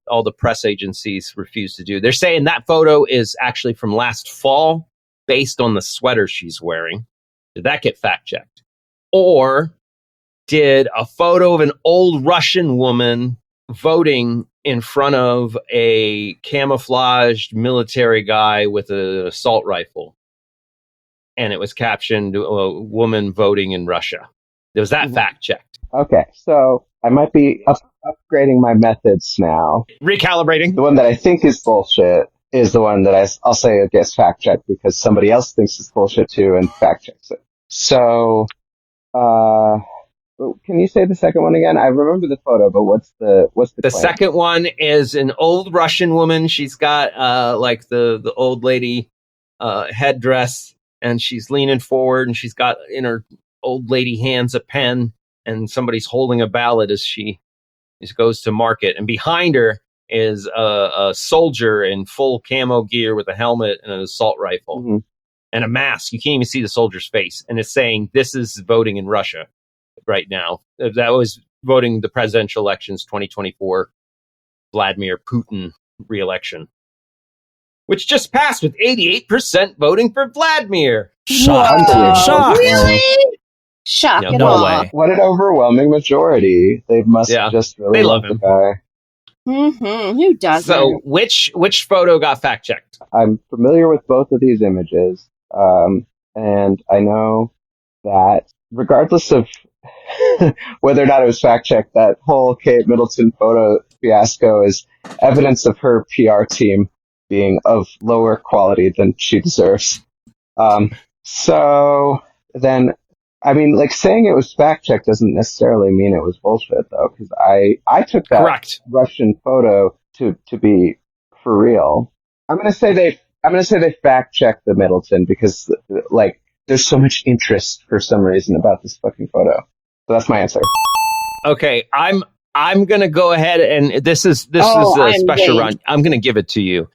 all the press agencies refuse to do. They're saying that photo is actually from last fall, based on the sweater she's wearing. Did that get fact checked? Or did a photo of an old Russian woman voting in front of a camouflaged military guy with an assault rifle, and it was captioned "A woman voting in Russia"? Was that fact checked? Okay, so I might be upgrading my methods now. Recalibrating. The one that I think is bullshit is the one that I'll say it gets fact checked because somebody else thinks it's bullshit too and fact checks it. So, can you say the second one again? I remember the photo, but what's the The claim? second one is an old Russian woman. She's got like the old lady headdress, and she's leaning forward, and she's got in her old lady hands a pen, and somebody's holding a ballot as she goes to market. And behind her is a soldier in full camo gear with a helmet and an assault rifle and a mask. You can't even see the soldier's face. And it's saying, this is voting in Russia right now. That was voting the presidential elections 2024, Vladimir Putin re-election, which just passed with 88% voting for Vladimir. Shocked. Whoa. Shocked. Really? Shock and No awe. way. What an overwhelming majority. They must just really They love love the him. guy. Mm-hmm. Who doesn't? So which photo got fact checked? I'm familiar with both of these images, and I know that regardless of whether or not it was fact checked, that whole Kate Middleton photo fiasco is evidence of her PR team being of lower quality than she deserves. So then, I mean, like, saying it was fact checked doesn't necessarily mean it was bullshit, though, because I took that Correct. Russian photo to be for real. I'm gonna say they fact checked the Middleton because, like, there's so much interest for some reason about this fucking photo. So that's my answer. Okay, I'm gonna go ahead, and this is a I'm special game. run. I'm gonna give it to you.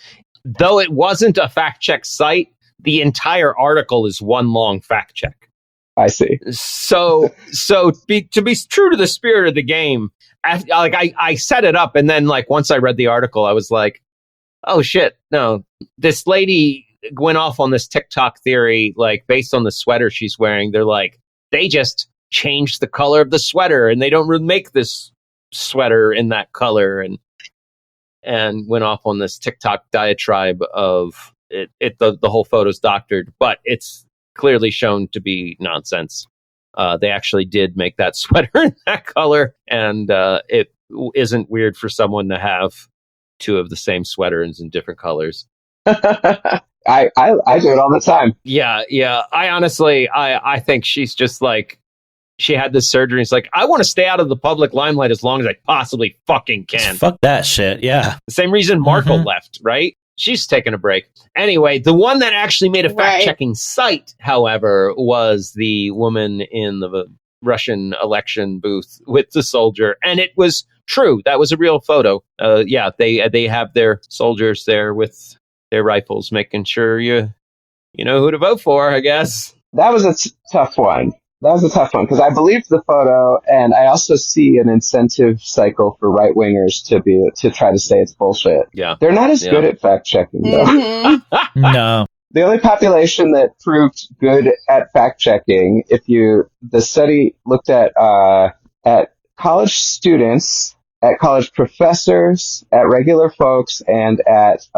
Though it wasn't a fact check site, the entire article is one long fact check. I see. So to be true to the spirit of the game, I set it up, and then like once I read the article, I was like, oh shit, no, this lady went off on this TikTok theory, like based on the sweater she's wearing. They're like, they just changed the color of the sweater, and they don't really make this sweater in that color, and went off on this TikTok diatribe of it. The whole photo's doctored, but it's clearly shown to be nonsense. They actually did make that sweater in that color, and it isn't weird for someone to have two of the same sweaters in different colors. I do it all the time. Yeah. I honestly, I think she's just like, she had this surgery. It's like, I want to stay out of the public limelight as long as I possibly fucking can. Fuck that shit. Yeah. The same reason Markle left, right? She's taking a break. Anyway, the one that actually made a fact-checking site, however, was the woman in the Russian election booth with the soldier. And it was true. That was a real photo. They have their soldiers there with their rifles, making sure you know who to vote for, I guess. That was a tough one. That was a tough one because I believed the photo, and I also see an incentive cycle for right wingers to try to say it's bullshit. Yeah, they're not as good at fact checking though. Mm-hmm. No, the only population that proved good at fact checking, the study looked at college students, at college professors, at regular folks, and at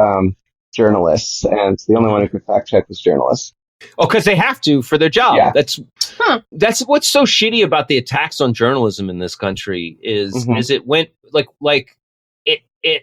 journalists. And the only one who could fact check was journalists. Oh, because they have to for their job. Yeah. That's what's so shitty about the attacks on journalism in this country is it went like it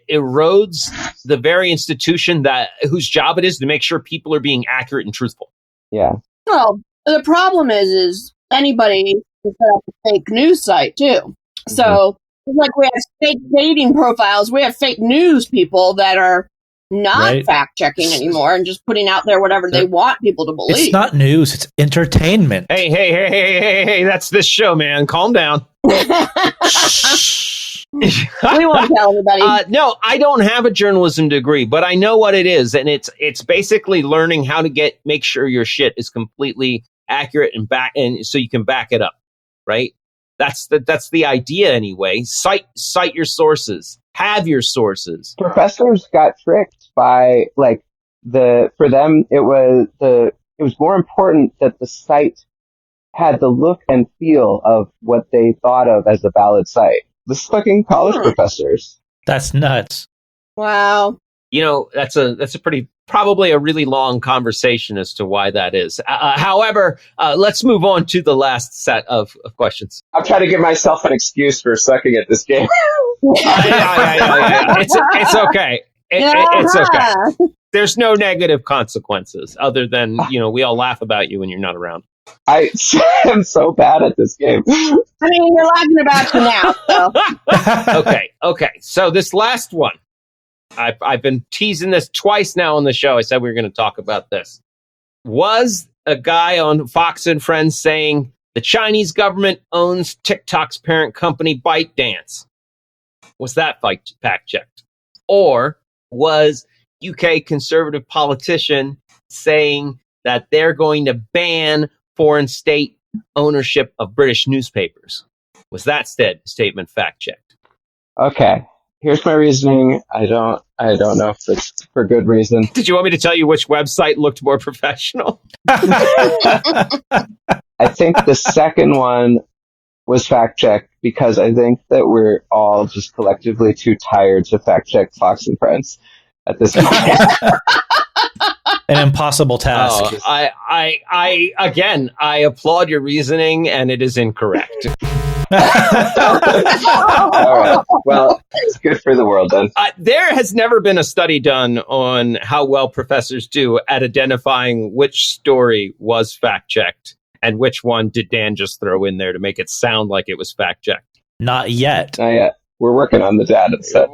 erodes the very institution whose job it is to make sure people are being accurate and truthful. Yeah. Well, the problem is anybody can set up a fake news site too. So like we have fake dating profiles, we have fake news people that are not fact checking anymore and just putting out there whatever they want people to believe. It's not news, it's entertainment. Hey, that's this show, man. Calm down. We won't tell anybody. No, I don't have a journalism degree, but I know what it is, and it's basically learning how to make sure your shit is completely accurate and so you can back it up, right? That's the idea anyway. Cite your sources. Have your sources. Professors got tricked by for them it was more important that the site had the look and feel of what they thought of as a valid site. This fucking college professors. That's nuts. Wow. You know, that's probably a really long conversation as to why that is. However, let's move on to the last set of questions. I'm trying to give myself an excuse for sucking at this game. Yeah. It's okay. It's okay. There's no negative consequences other than, we all laugh about you when you're not around. I am so bad at this game. I mean, you're laughing about you now. So. Okay. So this last one, I've been teasing this twice now on the show. I said we were going to talk about this. Was a guy on Fox and Friends saying the Chinese government owns TikTok's parent company ByteDance? Was that fact checked? Or was UK conservative politician saying that they're going to ban foreign state ownership of British newspapers? Was that statement fact checked? Okay. Here's my reasoning. I don't know if it's for good reason. Did you want me to tell you which website looked more professional? I think the second one was fact checked because I think that we're all just collectively too tired to fact check Fox and Friends at this point. An impossible task. Oh, I applaud your reasoning, and it is incorrect. All right. Well, it's good for the world then. There has never been a study done on how well professors do at identifying which story was fact-checked and which one did Dan just throw in there to make it sound like it was fact-checked. Not yet. Not yet. We're working on the data set.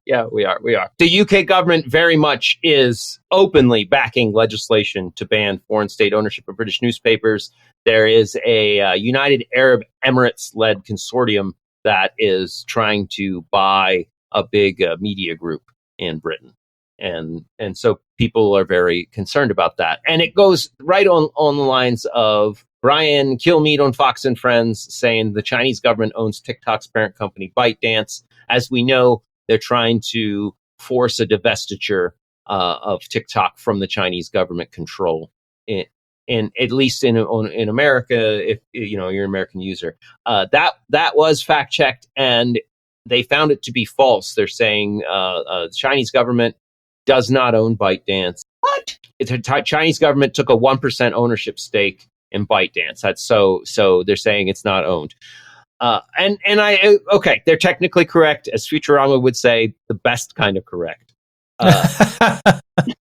Yeah, we are. The UK government very much is openly backing legislation to ban foreign state ownership of British newspapers. There is a United Arab Emirates-led consortium that is trying to buy a big media group in Britain. And so people are very concerned about that. And it goes right on the lines of Brian Kilmeade on Fox and Friends saying the Chinese government owns TikTok's parent company ByteDance. As we know, they're trying to force a divestiture of TikTok from the Chinese government control. And at least in America, if you're an American user, that was fact checked, and they found it to be false. They're saying the Chinese government does not own ByteDance. What? Chinese government took a 1% ownership stake in ByteDance. That's so they're saying it's not owned. Okay, they're technically correct, as Futurama would say, the best kind of correct.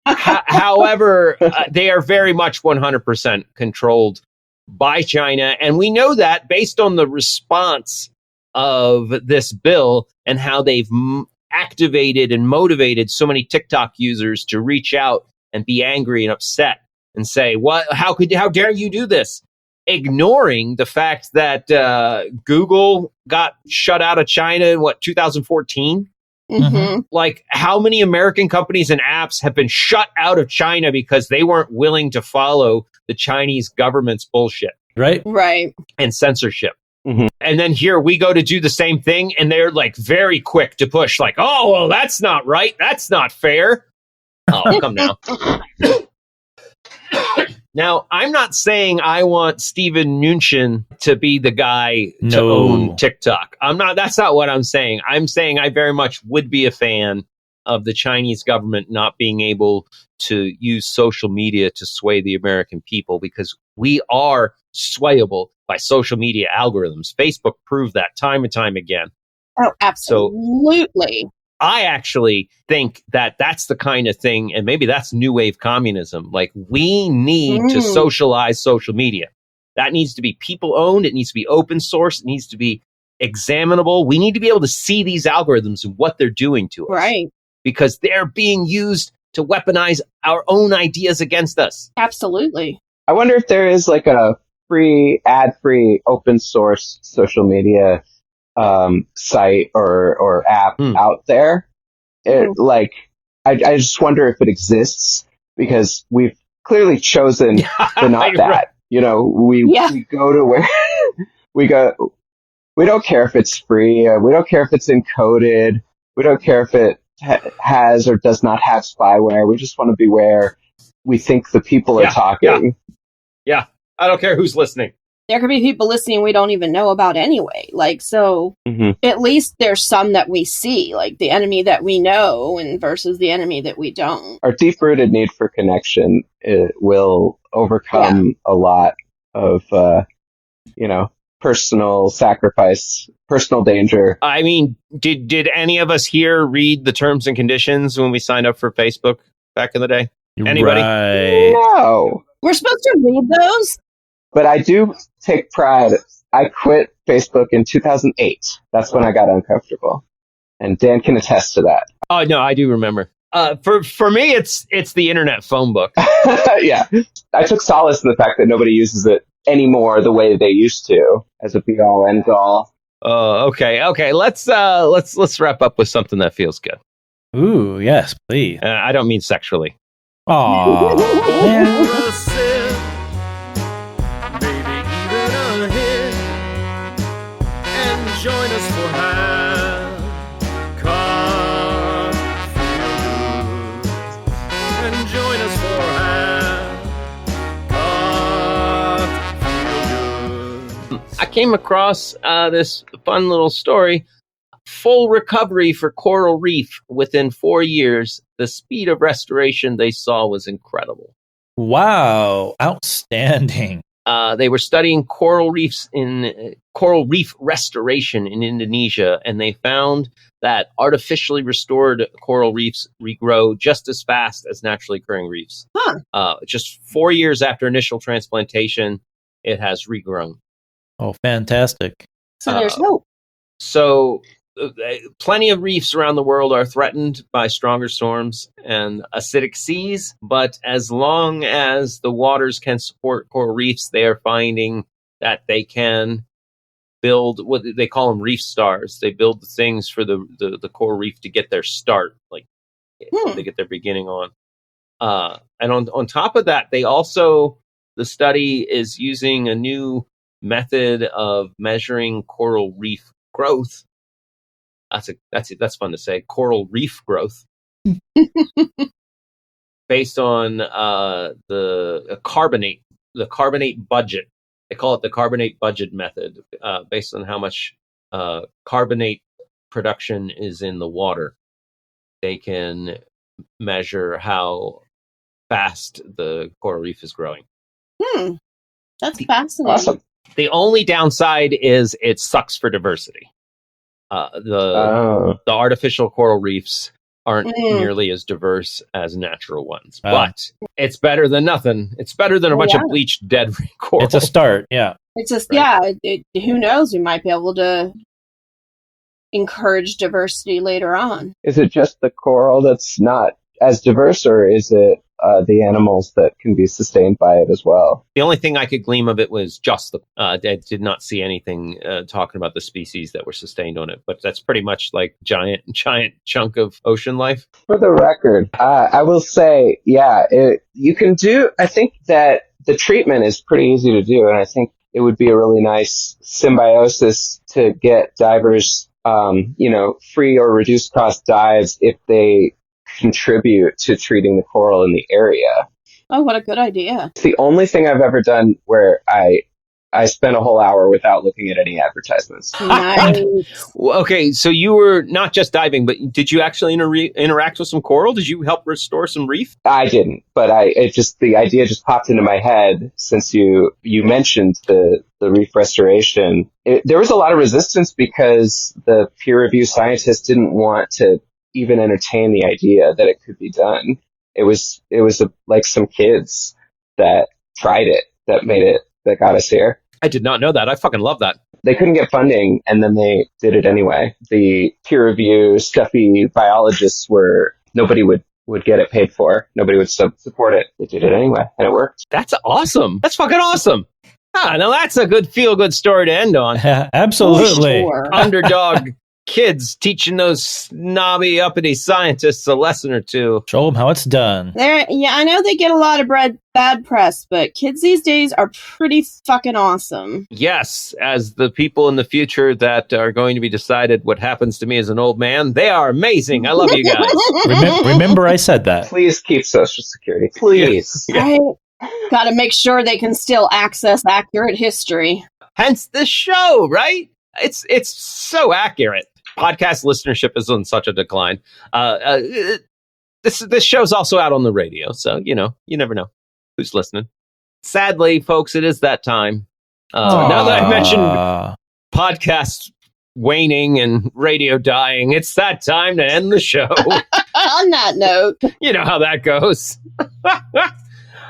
However, they are very much 100% controlled by China, and we know that based on the response of this bill and how they've activated and motivated so many TikTok users to reach out and be angry and upset and say, "What? How dare you do this?" Ignoring the fact that Google got shut out of China in 2014. Mm-hmm. Like, how many American companies and apps have been shut out of China because they weren't willing to follow the Chinese government's bullshit? Right. And censorship. Mm-hmm. And then here we go to do the same thing, and they're like very quick to push, like, "Oh, well, that's not right. That's not fair." Oh, come now. Now, I'm not saying I want Steven Mnuchin to be the guy to own TikTok. That's not what I'm saying. I'm saying I very much would be a fan of the Chinese government not being able to use social media to sway the American people, because we are swayable by social media algorithms. Facebook proved that time and time again. Oh, absolutely. I actually think that that's the kind of thing, and maybe that's new wave communism. Like, we need to socialize social media. That needs to be people owned. It needs to be open source. It needs to be examinable. We need to be able to see these algorithms and what they're doing to us. Right. Because they're being used to weaponize our own ideas against us. Absolutely. I wonder if there is like a free, ad-free, open source social media site or app out there. I just wonder if it exists, because we've clearly chosen to not that. Right. You know, we go to where we go. We don't care if it's free. We don't care if it's encoded. We don't care if it has or does not have spyware. We just want to be where we think the people are talking. Yeah. I don't care who's listening. There could be people listening we don't even know about anyway. At least there's some that we see, like the enemy that we know and versus the enemy that we don't. Our deep-rooted need for connection will overcome a lot of, personal sacrifice, personal danger. I mean, did any of us here read the terms and conditions when we signed up for Facebook back in the day? Anybody? Right. No. We're supposed to read those? But I do take pride. I quit Facebook in 2008. That's when I got uncomfortable. And Dan can attest to that. Oh, no, I do remember. For me, it's the internet phone book. Yeah. I took solace in the fact that nobody uses it anymore the way they used to as a be-all, end-all. Okay. Let's wrap up with something that feels good. Ooh, yes, please. I don't mean sexually. Aww. Join us for and join us for I came across this fun little story. Full recovery for coral reef within 4 years. The speed of restoration they saw was incredible. Wow, outstanding. They were studying coral reef restoration in Indonesia, and they found that artificially restored coral reefs regrow just as fast as naturally occurring reefs. Just 4 years after initial transplantation, it has regrown. Oh, fantastic. So there's hope. So plenty of reefs around the world are threatened by stronger storms and acidic seas, but as long as the waters can support coral reefs, they are finding that they can build what they call them reef stars. They build the things for the coral reef to get their start, like they get their beginning on. And on top of that, the study is using a new method of measuring coral reef growth. That's fun to say. Coral reef growth, based on the carbonate budget. They call it the carbonate budget method, based on how much carbonate production is in the water. They can measure how fast the coral reef is growing. That's fascinating. Awesome. The only downside is it sucks for diversity. The artificial coral reefs aren't nearly as diverse as natural ones, but it's better than nothing. It's better than a bunch of bleached dead coral. It's a start, yeah. It's just, who knows? We might be able to encourage diversity later on. Is it just the coral that's not as diverse, or is it the animals that can be sustained by it as well? The only thing I could glean of it was just I did not see anything talking about the species that were sustained on it, but that's pretty much like giant chunk of ocean life. For the record, I will say, you can do, I think that the treatment is pretty easy to do, and I think it would be a really nice symbiosis to get divers, free or reduced cost dives if they contribute to treating the coral in the area. Oh, what a good idea. It's the only thing I've ever done where I spent a whole hour without looking at any advertisements. Nice. Okay, so you were not just diving, but did you actually interact with some coral? Did you help restore some reef? I didn't, but the idea just popped into my head since you mentioned the reef restoration. There was a lot of resistance because the peer review scientists didn't want to even entertain the idea that it could be done. It was like some kids that tried it, that got us here. I did not know that. I fucking love that. They couldn't get funding, and then they did it anyway. The peer review stuffy biologists nobody would get it paid for. Nobody would support it. They did it anyway, and it worked. That's awesome. That's fucking awesome. Now that's a good feel-good story to end on. Absolutely. Sure. Underdog kids teaching those snobby, uppity scientists a lesson or two. Show them how it's done. I know they get a lot of bad press, but kids these days are pretty fucking awesome. Yes, as the people in the future that are going to be decided what happens to me as an old man, they are amazing. I love you guys. Remember I said that. Please keep Social Security. Please. I gotta make sure they can still access accurate history. Hence this show, right? It's so accurate. Podcast listenership is on such a decline. This show's also out on the radio, so you never know who's listening. Sadly, folks, it is that time. Now that I mentioned podcasts waning and radio dying, it's that time to end the show. On that note, you know how that goes.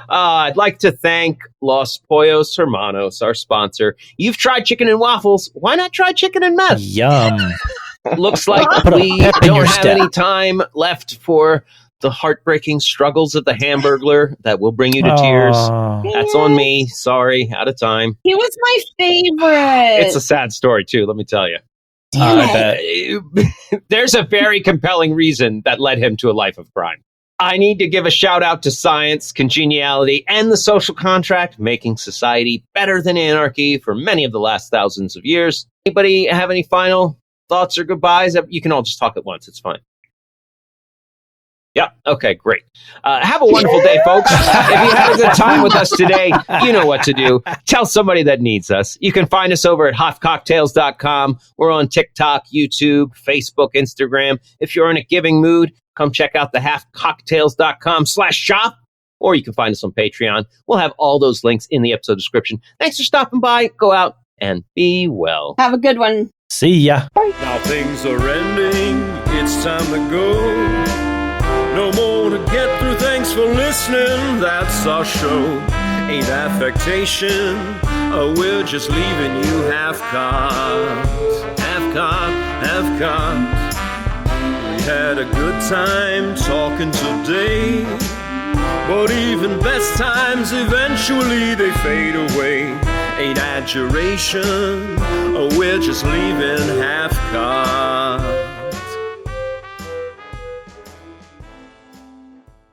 I'd like to thank Los Pollos Hermanos, our sponsor. You've tried chicken and waffles. Why not try chicken and meth? Yum. Looks like we don't have any time left for the heartbreaking struggles of the Hamburglar that will bring you to tears. That's on me. Sorry, out of time. he was my favorite. It's a sad story, too, let me tell you. I bet. There's a very compelling reason that led him to a life of crime. I need to give a shout out to science, congeniality, and the social contract, making society better than anarchy for many of the last thousands of years. Anybody have any final thoughts or goodbyes? You can all just talk at once. It's fine. Yeah. Okay, great. Have a wonderful day, folks. If you had a good time with us today, you know what to do. Tell somebody that needs us. You can find us over at hotcocktails.com. We're on TikTok, YouTube, Facebook, Instagram. If you're in a giving mood, come check out the halfcocktails.com/shop, or you can find us on Patreon. We'll have all those links in the episode description. Thanks for stopping by. Go out and be well. Have a good one. See ya. Now things are ending, it's time to go. No more to get through, thanks for listening, that's our show. Ain't affectation, we're just leaving you half-cocked. We had a good time talking today, but even best times eventually they fade away. Ain't adjuration, we're just leaving half